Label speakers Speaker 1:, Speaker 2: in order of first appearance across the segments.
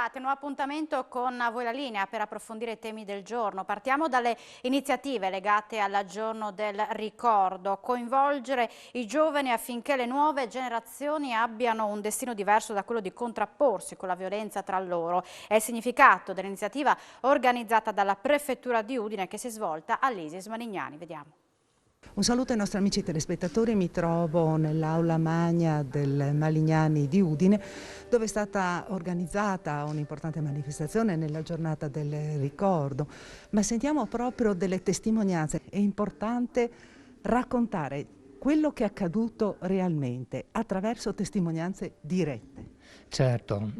Speaker 1: bentrovati, un nuovo appuntamento con A Voi la Linea per approfondire i temi del giorno. Partiamo dalle iniziative legate al giorno del ricordo, coinvolgere i giovani affinché le nuove generazioni abbiano un destino diverso da quello di contrapporsi con la violenza tra loro. È il significato dell'iniziativa organizzata dalla Prefettura di Udine che si è svolta all'Isis Manignani. Vediamo.
Speaker 2: Un saluto ai nostri amici telespettatori, mi trovo nell'aula magna del Malignani di Udine dove è stata organizzata un'importante manifestazione nella giornata del ricordo, ma sentiamo proprio delle testimonianze. È importante raccontare quello che è accaduto realmente attraverso testimonianze dirette.
Speaker 3: Certo,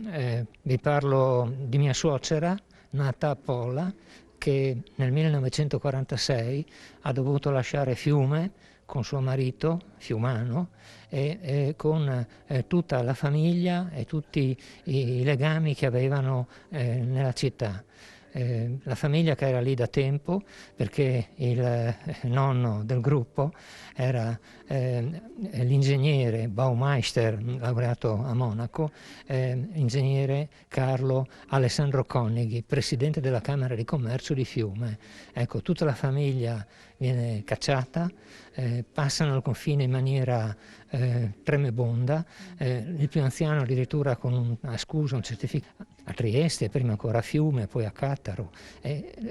Speaker 3: vi parlo di mia suocera, nata a Pola, che nel 1946 ha dovuto lasciare Fiume con suo marito, fiumano, e con tutta la famiglia e tutti i legami che avevano nella città. La famiglia che era lì da tempo, perché il nonno del gruppo era l'ingegnere Baumeister, laureato a Monaco, ingegnere Carlo Alessandro Connighi, presidente della Camera di Commercio di Fiume. Ecco, tutta la famiglia viene cacciata, passano il confine in maniera tremebonda, il più anziano addirittura con una scusa, un certificato a Trieste, prima ancora a Fiume, poi a Cattaro.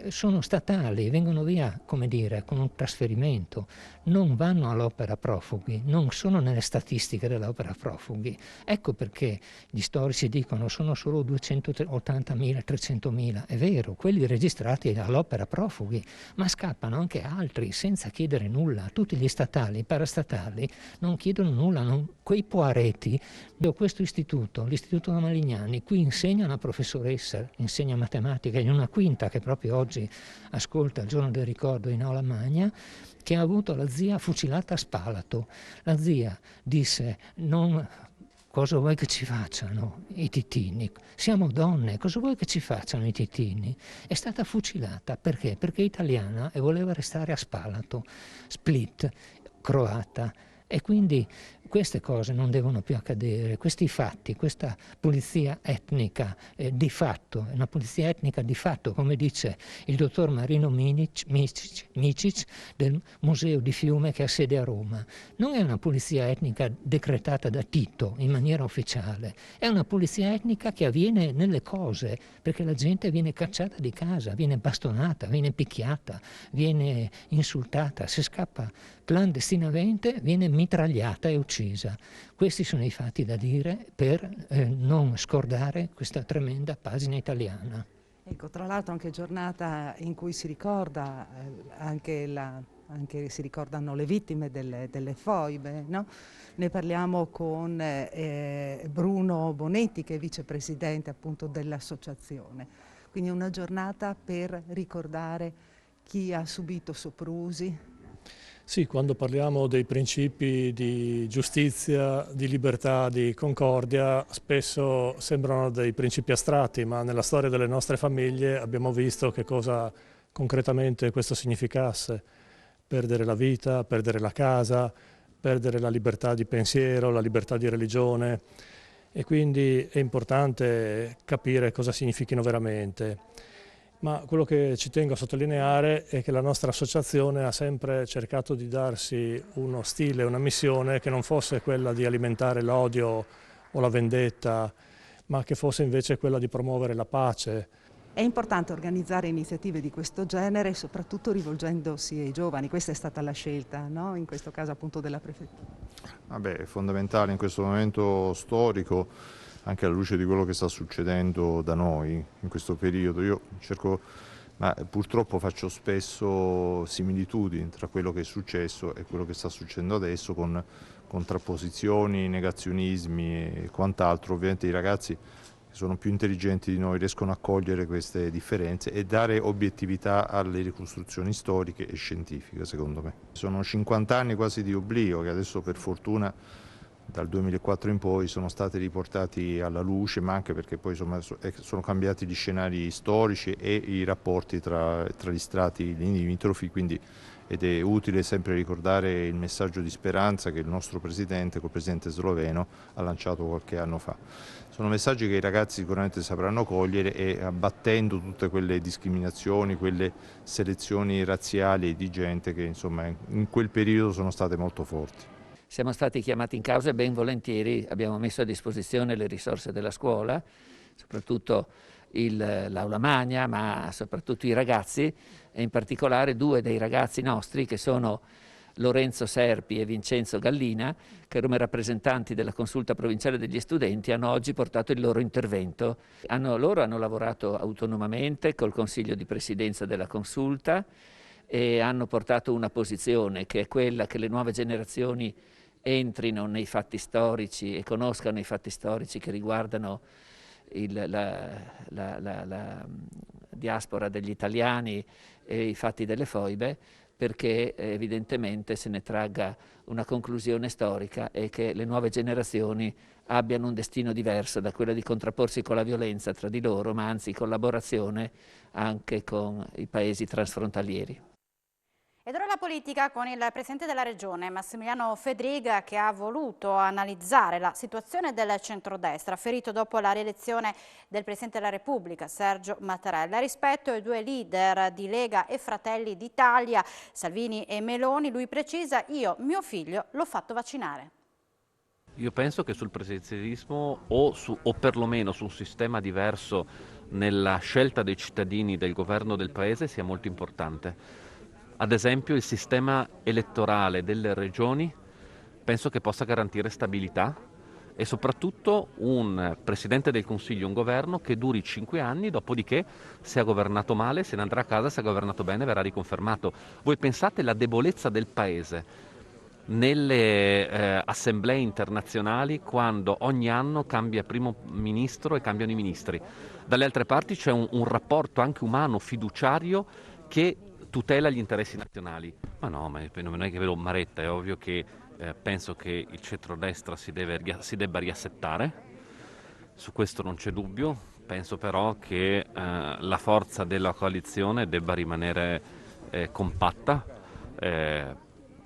Speaker 3: Sono statali, vengono via, come dire, con un trasferimento, non vanno all'opera profughi, non sono nelle statistiche dell'opera profughi. Ecco perché gli storici dicono sono solo 280.000, 300.000. È vero, quelli registrati all'opera profughi, ma scappano anche altri senza chiedere nulla. Tutti gli statali, i parastatali non chiedono nulla, quei poareti. Io questo istituto, l'Istituto Malignani, qui insegna una professoressa, insegna matematica in una quinta che proprio oggi ascolta il giorno del ricordo in aula magna, che ha avuto la zia fucilata a Spalato. La zia disse: cosa vuoi che ci facciano i titini? Siamo donne, cosa vuoi che ci facciano i titini? È stata fucilata perché? Perché è italiana e voleva restare a Spalato, Split, croata. E quindi queste cose non devono più accadere, questi fatti, questa pulizia etnica di fatto, è una pulizia etnica di fatto, come dice il dottor Marino Micic del Museo di Fiume che ha sede a Roma. Non è una pulizia etnica decretata da Tito in maniera ufficiale, è una pulizia etnica che avviene nelle cose, perché la gente viene cacciata di casa, viene bastonata, viene picchiata, viene insultata, se scappa clandestinamente viene mitragliata e uccisa. Questi sono i fatti da dire per non scordare questa tremenda pagina italiana.
Speaker 2: Ecco, tra l'altro anche giornata in cui si ricorda anche si ricordano le vittime delle foibe, no? Ne parliamo con Bruno Bonetti, che è vicepresidente appunto dell'associazione. Quindi è una giornata per ricordare chi ha subito soprusi.
Speaker 4: Sì, quando parliamo dei principi di giustizia, di libertà, di concordia, spesso sembrano dei principi astratti, ma nella storia delle nostre famiglie abbiamo visto che cosa concretamente questo significasse. Perdere la vita, perdere la casa, perdere la libertà di pensiero, la libertà di religione, e quindi è importante capire cosa significhino veramente. Ma quello che ci tengo a sottolineare è che la nostra associazione ha sempre cercato di darsi uno stile, una missione che non fosse quella di alimentare l'odio o la vendetta, ma che fosse invece quella di promuovere la pace.
Speaker 2: È importante organizzare iniziative di questo genere, soprattutto rivolgendosi ai giovani. Questa è stata la scelta, no? In questo caso appunto della prefettura.
Speaker 5: È fondamentale in questo momento storico, anche alla luce di quello che sta succedendo da noi in questo periodo. Io cerco, ma purtroppo faccio spesso similitudini tra quello che è successo e quello che sta succedendo adesso, con contrapposizioni, negazionismi e quant'altro. Ovviamente i ragazzi che sono più intelligenti di noi riescono a cogliere queste differenze e dare obiettività alle ricostruzioni storiche e scientifiche, secondo me. Sono 50 anni quasi di oblio che adesso per fortuna dal 2004 in poi sono stati riportati alla luce, ma anche perché poi insomma, sono cambiati gli scenari storici e i rapporti tra gli strati limitrofi, quindi ed è utile sempre ricordare il messaggio di speranza che il nostro presidente, col presidente sloveno, ha lanciato qualche anno fa. Sono messaggi che i ragazzi sicuramente sapranno cogliere e abbattendo tutte quelle discriminazioni, quelle selezioni razziali di gente che insomma in quel periodo sono state molto forti.
Speaker 6: Siamo stati chiamati in causa e ben volentieri abbiamo messo a disposizione le risorse della scuola, soprattutto l'aula magna, ma soprattutto i ragazzi, e in particolare due dei ragazzi nostri che sono Lorenzo Serpi e Vincenzo Gallina, che come rappresentanti della consulta provinciale degli studenti hanno oggi portato il loro intervento. Loro hanno lavorato autonomamente col consiglio di presidenza della consulta e hanno portato una posizione che è quella che le nuove generazioni entrino nei fatti storici e conoscano i fatti storici che riguardano la diaspora degli italiani e i fatti delle foibe, perché evidentemente se ne tragga una conclusione storica e che le nuove generazioni abbiano un destino diverso da quello di contrapporsi con la violenza tra di loro, ma anzi collaborazione anche con i paesi transfrontalieri.
Speaker 1: Ed ora la politica con il Presidente della Regione Massimiliano Fedriga, che ha voluto analizzare la situazione del centrodestra ferito dopo la rielezione del Presidente della Repubblica Sergio Mattarella. Rispetto ai due leader di Lega e Fratelli d'Italia, Salvini e Meloni, lui precisa: io mio figlio l'ho fatto vaccinare.
Speaker 7: Io penso che sul presidenzialismo o perlomeno su un sistema diverso nella scelta dei cittadini del governo del Paese sia molto importante. Ad esempio il sistema elettorale delle regioni penso che possa garantire stabilità e soprattutto un Presidente del Consiglio, un governo che duri 5 anni, dopodiché se ha governato male se ne andrà a casa, se ha governato bene verrà riconfermato. Voi pensate alla debolezza del Paese nelle assemblee internazionali quando ogni anno cambia primo ministro e cambiano i ministri. Dalle altre parti c'è un rapporto anche umano, fiduciario, che tutela gli interessi nazionali. Ma no, ma non è che vedo Maretta, è ovvio che penso che il centrodestra si debba riassettare, su questo non c'è dubbio, penso però che la forza della coalizione debba rimanere compatta,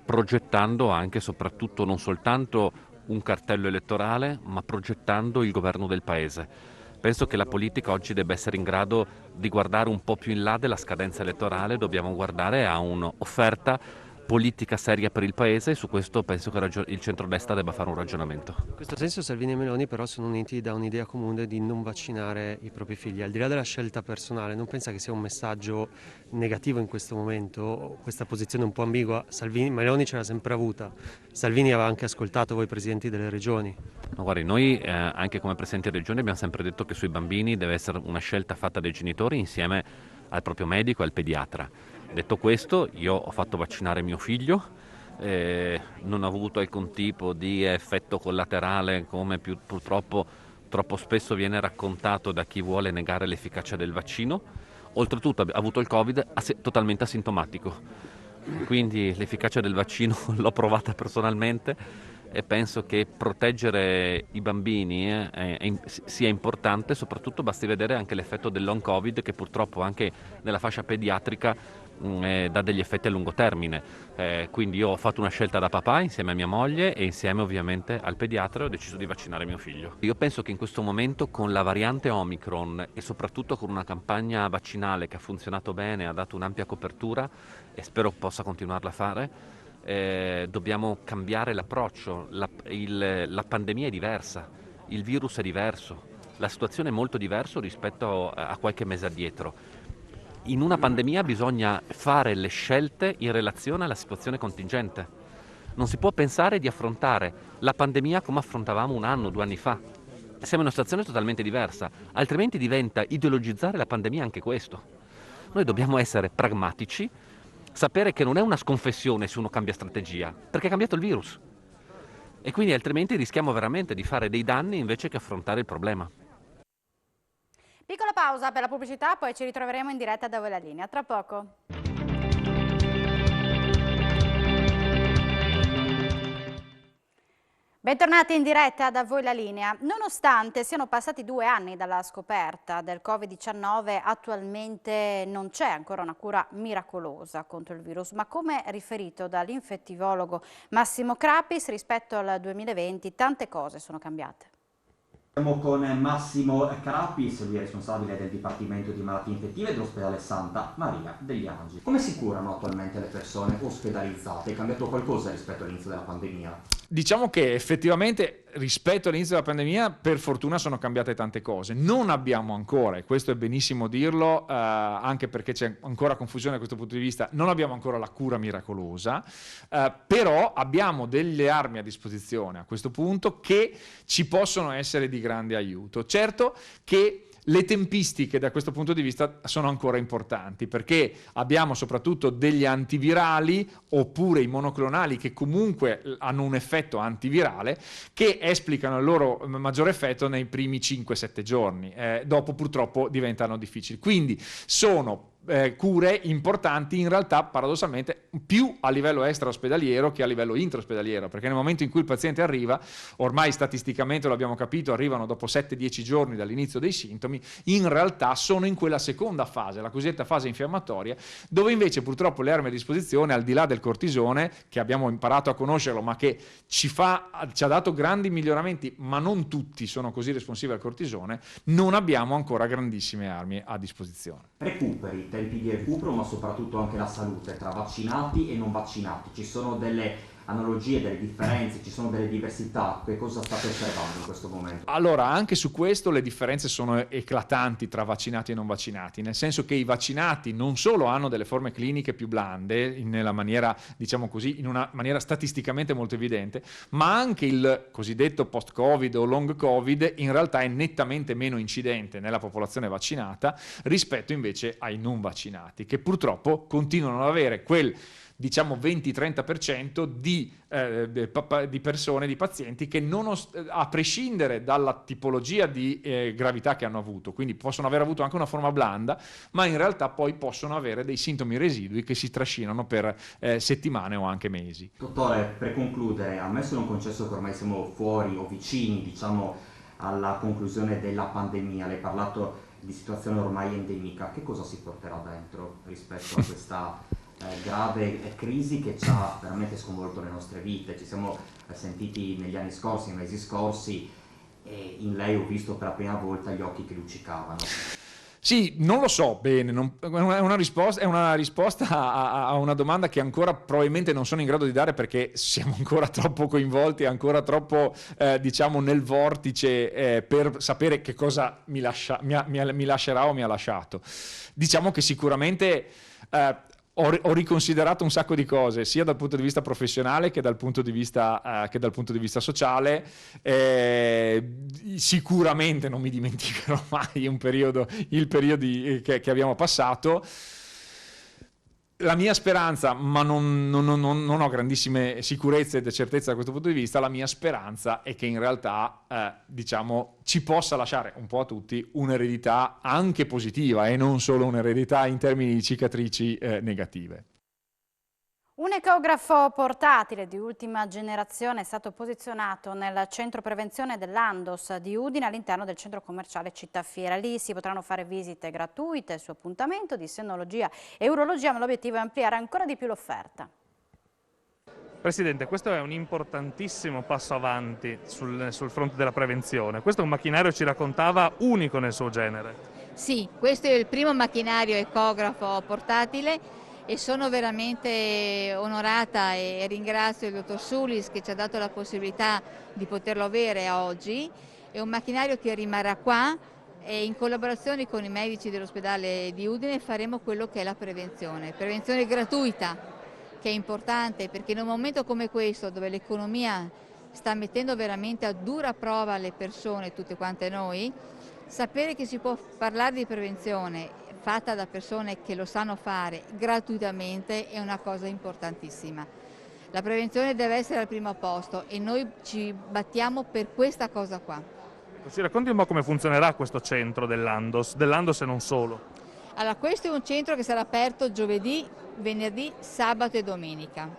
Speaker 7: progettando anche e soprattutto non soltanto un cartello elettorale, ma progettando il governo del Paese. Penso che la politica oggi debba essere in grado di guardare un po' più in là della scadenza elettorale, dobbiamo guardare a un'offerta politica seria per il Paese e su questo penso che il centrodestra debba fare un ragionamento.
Speaker 8: In questo senso Salvini e Meloni però sono uniti da un'idea comune di non vaccinare i propri figli. Al di là della scelta personale, non pensa che sia un messaggio negativo in questo momento, questa posizione un po' ambigua? Meloni ce l'ha sempre avuta, Salvini aveva anche ascoltato voi presidenti delle regioni.
Speaker 7: No, guardi, noi anche come presidenti delle regioni abbiamo sempre detto che sui bambini deve essere una scelta fatta dai genitori insieme al proprio medico e al pediatra. Detto questo, io ho fatto vaccinare mio figlio, non ho avuto alcun tipo di effetto collaterale come purtroppo troppo spesso viene raccontato da chi vuole negare l'efficacia del vaccino. Oltretutto ha avuto il Covid totalmente asintomatico, quindi l'efficacia del vaccino l'ho provata personalmente e penso che proteggere i bambini sia importante, soprattutto basti vedere anche l'effetto del long Covid che purtroppo anche nella fascia pediatrica dà degli effetti a lungo termine. Quindi io ho fatto una scelta da papà insieme a mia moglie e insieme ovviamente al pediatra ho deciso di vaccinare mio figlio. Io penso che in questo momento con la variante Omicron e soprattutto con una campagna vaccinale che ha funzionato bene, ha dato un'ampia copertura e spero possa continuarla a fare, dobbiamo cambiare l'approccio. La pandemia è diversa, il virus è diverso, la situazione è molto diversa rispetto a qualche mese addietro. In una pandemia bisogna fare le scelte in relazione alla situazione contingente. Non si può pensare di affrontare la pandemia come affrontavamo 1 anno, 2 anni fa. Siamo in una situazione totalmente diversa, altrimenti diventa ideologizzare la pandemia anche questo. Noi dobbiamo essere pragmatici, sapere che non è una sconfessione se uno cambia strategia, perché è cambiato il virus. E quindi altrimenti rischiamo veramente di fare dei danni invece che affrontare il problema.
Speaker 1: Piccola pausa per la pubblicità, poi ci ritroveremo in diretta da voi la linea. Tra poco. Bentornati in diretta da voi la linea. Nonostante siano passati 2 anni dalla scoperta del Covid-19, attualmente non c'è ancora una cura miracolosa contro il virus, ma come riferito dall'infettivologo Massimo Crapis, rispetto al 2020 tante cose sono cambiate.
Speaker 9: Siamo con Massimo Crapis, lui è responsabile del Dipartimento di Malattie Infettive dell'ospedale Santa Maria degli Angeli. Come si curano attualmente le persone ospedalizzate? È cambiato qualcosa rispetto all'inizio della pandemia?
Speaker 10: Diciamo che effettivamente rispetto all'inizio della pandemia per fortuna sono cambiate tante cose. Non abbiamo ancora, e questo è benissimo dirlo, anche perché c'è ancora confusione da questo punto di vista, non abbiamo ancora la cura miracolosa, però abbiamo delle armi a disposizione a questo punto che ci possono essere di grande aiuto. Certo che le tempistiche da questo punto di vista sono ancora importanti, perché abbiamo soprattutto degli antivirali oppure i monoclonali che comunque hanno un effetto antivirale che esplicano il loro maggior effetto nei primi 5-7 giorni, dopo purtroppo diventano difficili. Quindi sono cure importanti in realtà paradossalmente più a livello extraospedaliero che a livello intraospedaliero, perché nel momento in cui il paziente arriva, ormai statisticamente lo abbiamo capito, arrivano dopo 7-10 giorni dall'inizio dei sintomi, in realtà sono in quella seconda fase, la cosiddetta fase infiammatoria, dove invece purtroppo le armi a disposizione, al di là del cortisone, che abbiamo imparato a conoscerlo ma che ci ha dato grandi miglioramenti, ma non tutti sono così responsivi al cortisone, non abbiamo ancora grandissime armi a disposizione.
Speaker 9: Recuperi, tempi di recupero, ma soprattutto anche la salute tra vaccinati e non vaccinati. Ci sono delle analogie, delle differenze, ci sono delle diversità. Che cosa state osservando in questo momento?
Speaker 10: Allora, anche su questo le differenze sono eclatanti tra vaccinati e non vaccinati, nel senso che i vaccinati non solo hanno delle forme cliniche più blande, nella maniera, diciamo così, in una maniera statisticamente molto evidente, ma anche il cosiddetto post-Covid o long Covid in realtà è nettamente meno incidente nella popolazione vaccinata rispetto invece ai non vaccinati, che purtroppo continuano ad avere quel diciamo 20-30% di persone, di pazienti che a prescindere dalla tipologia di gravità che hanno avuto, quindi possono aver avuto anche una forma blanda, ma in realtà poi possono avere dei sintomi residui che si trascinano per settimane o anche mesi.
Speaker 9: Dottore, per concludere, ammesso non concesso che ormai siamo fuori o vicini, diciamo, alla conclusione della pandemia, lei ha parlato di situazione ormai endemica, che cosa si porterà dentro rispetto a questa grave crisi che ci ha veramente sconvolto le nostre vite? Ci siamo sentiti negli anni scorsi, nei mesi scorsi, e in lei ho visto per la prima volta gli occhi che luccicavano.
Speaker 10: Sì, non lo so bene, è una risposta a una domanda che ancora probabilmente non sono in grado di dare, perché siamo ancora troppo coinvolti, ancora troppo diciamo nel vortice per sapere che cosa mi lascerà o mi ha lasciato. Diciamo che sicuramente ho riconsiderato un sacco di cose, sia dal punto di vista professionale che dal punto di vista sociale. Sicuramente non mi dimenticherò mai il periodo che abbiamo passato. La mia speranza, ma non ho grandissime sicurezze e certezze da questo punto di vista, la mia speranza è che in realtà diciamo ci possa lasciare un po' a tutti un'eredità anche positiva e non solo un'eredità in termini di cicatrici negative.
Speaker 1: Un ecografo portatile di ultima generazione è stato posizionato nel centro prevenzione dell'Andos di Udine all'interno del centro commerciale Città Fiera. Lì si potranno fare visite gratuite su appuntamento di sennologia e urologia, ma l'obiettivo è ampliare ancora di più l'offerta.
Speaker 11: Presidente, questo è un importantissimo passo avanti sul fronte della prevenzione. Questo è un macchinario, ci raccontava, unico nel suo genere.
Speaker 12: Sì, questo è il primo macchinario ecografo portatile e sono veramente onorata e ringrazio il dottor Sulis che ci ha dato la possibilità di poterlo avere oggi. È un macchinario che rimarrà qua e in collaborazione con i medici dell'ospedale di Udine faremo quello che è la prevenzione gratuita, che è importante perché in un momento come questo dove l'economia sta mettendo veramente a dura prova le persone, tutte quante noi, sapere che si può parlare di prevenzione fatta da persone che lo sanno fare gratuitamente è una cosa importantissima. La prevenzione deve essere al primo posto e noi ci battiamo per questa cosa qua.
Speaker 11: Ci racconti un po' come funzionerà questo centro dell'Andos e non solo?
Speaker 12: Allora, questo è un centro che sarà aperto giovedì, venerdì, sabato e domenica.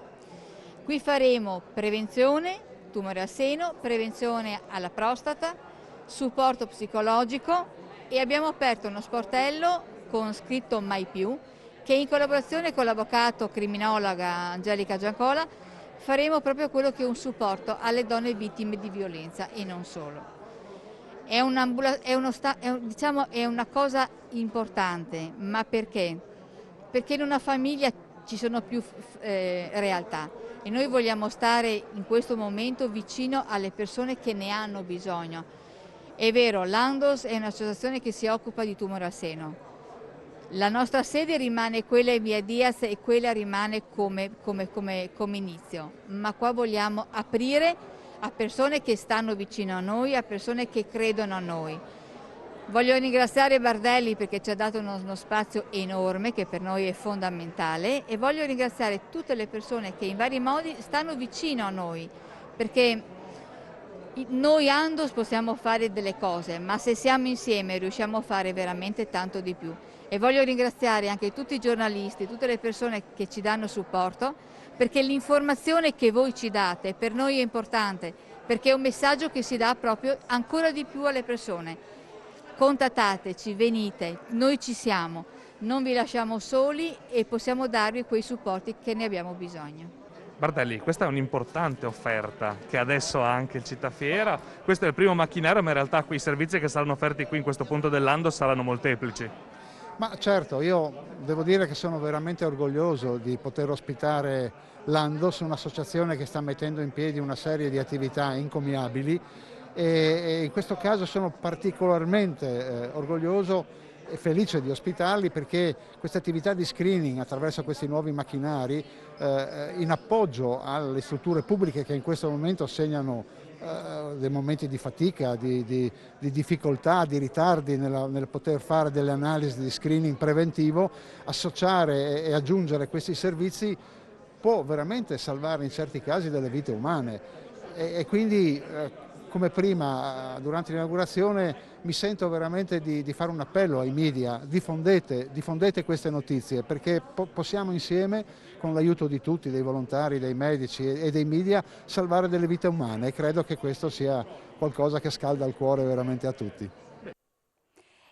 Speaker 12: Qui faremo prevenzione, tumore al seno, prevenzione alla prostata, supporto psicologico e abbiamo aperto uno sportello con scritto Mai più, che in collaborazione con l'avvocato criminologa Angelica Giancola faremo proprio quello che è un supporto alle donne vittime di violenza e non solo. È una cosa importante, ma perché? Perché in una famiglia ci sono più realtà e noi vogliamo stare in questo momento vicino alle persone che ne hanno bisogno. È vero, l'Andos è un'associazione che si occupa di tumore al seno. La nostra sede rimane quella in via Diaz e quella rimane come inizio, ma qua vogliamo aprire a persone che stanno vicino a noi, a persone che credono a noi. Voglio ringraziare Bardelli perché ci ha dato uno spazio enorme che per noi è fondamentale e voglio ringraziare tutte le persone che in vari modi stanno vicino a noi, perché noi Andos possiamo fare delle cose, ma se siamo insieme riusciamo a fare veramente tanto di più. E voglio ringraziare anche tutti i giornalisti, tutte le persone che ci danno supporto, perché l'informazione che voi ci date per noi è importante, perché è un messaggio che si dà proprio ancora di più alle persone. Contattateci, venite, noi ci siamo, non vi lasciamo soli e possiamo darvi quei supporti che ne abbiamo bisogno.
Speaker 11: Bardelli, questa è un'importante offerta che adesso ha anche il Città Fiera. Questo è il primo macchinario, ma in realtà quei servizi che saranno offerti qui in questo punto dell'Andos saranno molteplici.
Speaker 13: Ma certo, io devo dire che sono veramente orgoglioso di poter ospitare l'Andos, un'associazione che sta mettendo in piedi una serie di attività encomiabili e in questo caso sono particolarmente orgoglioso e felice di ospitarli perché queste attività di screening attraverso questi nuovi macchinari in appoggio alle strutture pubbliche che in questo momento segnano dei momenti di fatica, di difficoltà, di ritardi nel poter fare delle analisi di screening preventivo, associare e aggiungere questi servizi può veramente salvare in certi casi delle vite umane e quindi come prima durante l'inaugurazione mi sento veramente di fare un appello ai media: diffondete queste notizie perché possiamo insieme con l'aiuto di tutti, dei volontari, dei medici e dei media, salvare delle vite umane e credo che questo sia qualcosa che scalda il cuore veramente a tutti.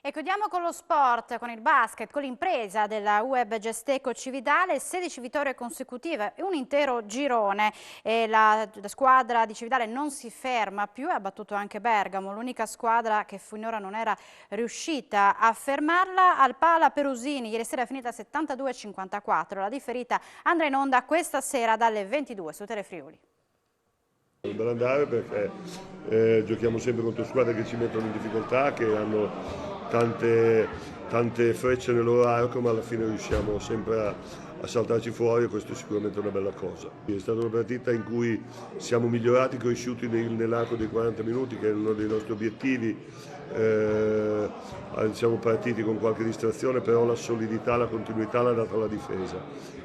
Speaker 1: E chiudiamo con lo sport, con il basket, con l'impresa della Web Gesteco Cividale, 16 vittorie consecutive e un intero girone. E la squadra di Cividale non si ferma più, ha battuto anche Bergamo, l'unica squadra che finora non era riuscita a fermarla. Al Pala Perusini, ieri sera è finita 72-54, la differita andrà in onda questa sera dalle 22 su Telefriuli.
Speaker 14: Per andare perché giochiamo sempre contro squadre che ci mettono in difficoltà, che hanno tante frecce nel loro arco, ma alla fine riusciamo sempre a saltarci fuori e questo è sicuramente una bella cosa. È stata una partita in cui siamo migliorati con i shoot nell'arco dei 40 minuti, che è uno dei nostri obiettivi. Siamo partiti con qualche distrazione, però la solidità, la continuità l'ha data la difesa.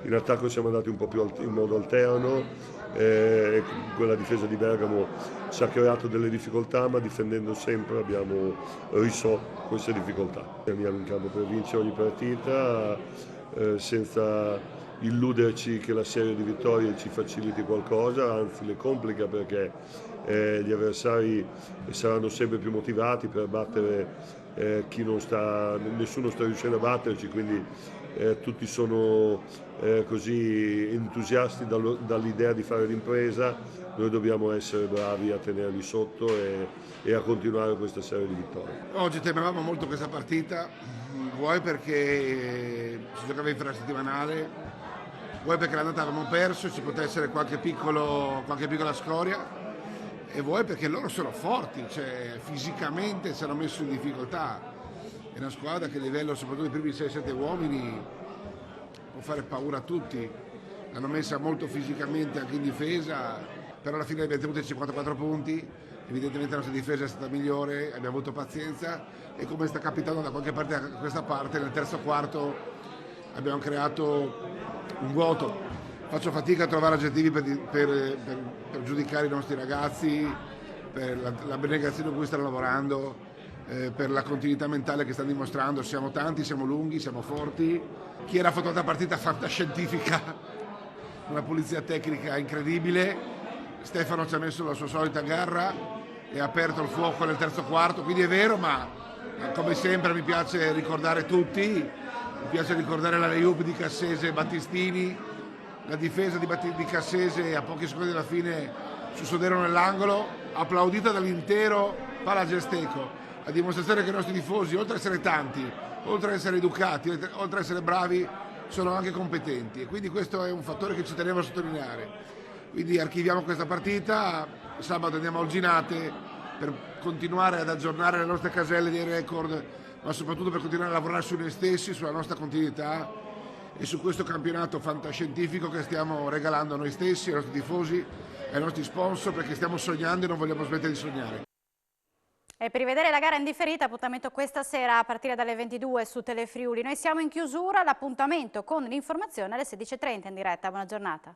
Speaker 14: In attacco siamo andati un po' più in modo alterno, quella difesa di Bergamo ci ha creato delle difficoltà, ma difendendo sempre abbiamo risolto queste difficoltà. Andiamo in campo per vincere ogni partita senza illuderci che la serie di vittorie ci faciliti qualcosa, anzi le complica perché gli avversari saranno sempre più motivati per battere chi non sta, nessuno sta riuscendo a batterci, quindi tutti sono così entusiasti dall'idea di fare l'impresa. Noi dobbiamo essere bravi a tenerli sotto e a continuare questa serie di vittorie.
Speaker 15: Oggi temevamo molto questa partita, vuoi perché si giocava infrasettimanale, vuoi perché l'andata avevamo perso, ci poteva essere qualche piccola scoria, e vuoi perché loro sono forti, cioè fisicamente si hanno messo in difficoltà. È una squadra che a livello, soprattutto dei primi 6-7 uomini, può fare paura a tutti. L'hanno messa molto fisicamente anche in difesa, però alla fine abbiamo tenuto i 54 punti, evidentemente la nostra difesa è stata migliore, abbiamo avuto pazienza e come sta capitando da qualche parte a questa parte, nel terzo quarto abbiamo creato un vuoto. Faccio fatica a trovare aggettivi per giudicare i nostri ragazzi, per l'abnegazione con cui stanno lavorando, per la continuità mentale che stanno dimostrando. Siamo tanti, siamo lunghi, siamo forti. Chi era fatto una partita fantascientifica, una pulizia tecnica incredibile. Stefano ci ha messo la sua solita garra e ha aperto il fuoco nel terzo quarto, quindi è vero, ma come sempre mi piace ricordare tutti, mi piace ricordare la layup di Cassese e Battistini, la difesa di Cassese a pochi secondi dalla fine su Sodero nell'angolo, applaudita dall'intero Palagesteco, a dimostrazione che i nostri tifosi, oltre ad essere tanti, oltre ad essere educati, oltre ad essere bravi, sono anche competenti, e quindi questo è un fattore che ci tenevo a sottolineare. Quindi archiviamo questa partita, sabato andiamo a Olginate per continuare ad aggiornare le nostre caselle dei record, ma soprattutto per continuare a lavorare su noi stessi, sulla nostra continuità e su questo campionato fantascientifico che stiamo regalando a noi stessi, ai nostri tifosi, ai nostri sponsor, perché stiamo sognando e non vogliamo smettere di sognare.
Speaker 1: E per rivedere la gara in differita, appuntamento questa sera a partire dalle 22 su Telefriuli. Noi siamo in chiusura, l'appuntamento con l'informazione alle 16:30 in diretta. Buona giornata.